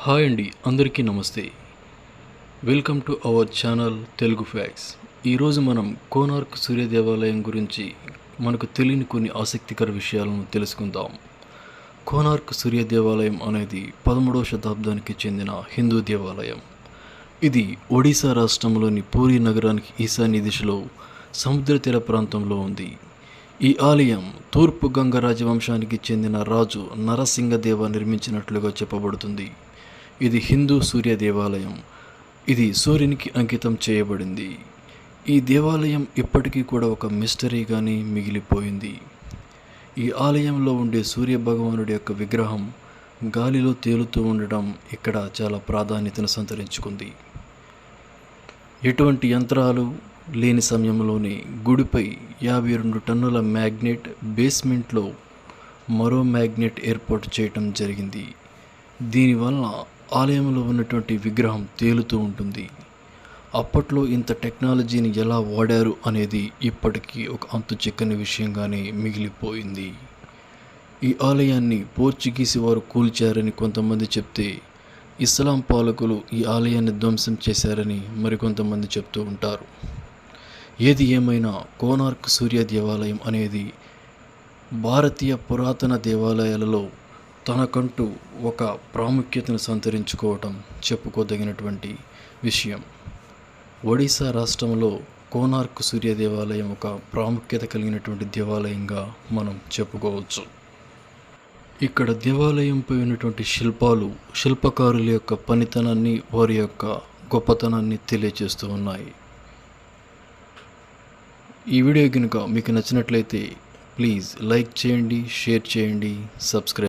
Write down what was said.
Hi అండి, అందరికీ నమస్తే. Welcome to our channel Telugu facts. ఈరోజు మనం కోనార్క్ సూర్య దేవాలయం గురించి మనకు తెలియని కొన్ని ఆసక్తికర విషయాలను తెలుసుకుందాం. కోనార్క్ సూర్య దేవాలయం అనేది 13వ శతాబ్దానికి చెందిన హిందూ దేవాలయం. ఇది ఒడిశా రాష్ట్రంలోని పూరి నగరానికి ఈశాన్య దిశలో సముద్ర తీర ప్రాంతంలో ఉంది. ఈ ఆలయం తూర్పు గంగ రాజవంశానికి చెందిన రాజు నరసింగదేవ నిర్మించినట్లుగా చెప్పబడుతుంది. ఇది హిందూ సూర్య దేవాలయం. ఇది సూర్యునికి అంకితం చేయబడింది. ఈ దేవాలయం ఇప్పటికీ కూడా ఒక మిస్టరీగానే మిగిలిపోయింది. ఈ ఆలయంలో ఉండే సూర్య భగవానుడి యొక్క విగ్రహం గాలిలో తేలుతూ ఉండడం ఇక్కడ చాలా ప్రాధాన్యతను సంతరించుకుంది. ఎటువంటి యంత్రాలు లేని సమయంలోనే గుడిపై 52 టన్నుల మ్యాగ్నెట్, బేస్మెంట్లో మరో మ్యాగ్నెట్ ఏర్పాటు చేయటం జరిగింది. దీనివల్ల ఆలయంలో ఉన్నటువంటి విగ్రహం తేలుతూ ఉంటుంది. అప్పట్లో ఇంత టెక్నాలజీని ఎలా వాడారు అనేది ఇప్పటికీ ఒక అంతు చిక్కని విషయంగానే మిగిలిపోయింది. ఈ ఆలయాన్ని పోర్చుగీసి వారు కూల్చారని కొంతమంది చెప్తే, ఇస్లాం పాలకులు ఈ ఆలయాన్ని ధ్వంసం చేశారని మరికొంతమంది చెప్తూ ఉంటారు. ఏది ఏమైనా కోనార్క్ సూర్య దేవాలయం అనేది భారతీయ పురాతన దేవాలయాలలో తనకంటూ ఒక ప్రాముఖ్యతను సంతరించుకోవటం చెప్పుకోదగినటువంటి విషయం. ఒడిశా రాష్ట్రంలో కోనార్క్ సూర్య దేవాలయం ఒక ప్రాముఖ్యత కలిగినటువంటి దేవాలయంగా మనం చెప్పుకోవచ్చు. ఇక్కడ దేవాలయంపై ఉన్నటువంటి శిల్పాలు శిల్పకారుల యొక్క పనితనాన్ని, వారి యొక్క గొప్పతనాన్ని తెలియజేస్తూ ఉన్నాయి. ఈ వీడియో కనుక మీకు నచ్చినట్లయితే ప్లీజ్ లైక్ చేయండి, షేర్ చేయండి, సబ్స్క్రైబ్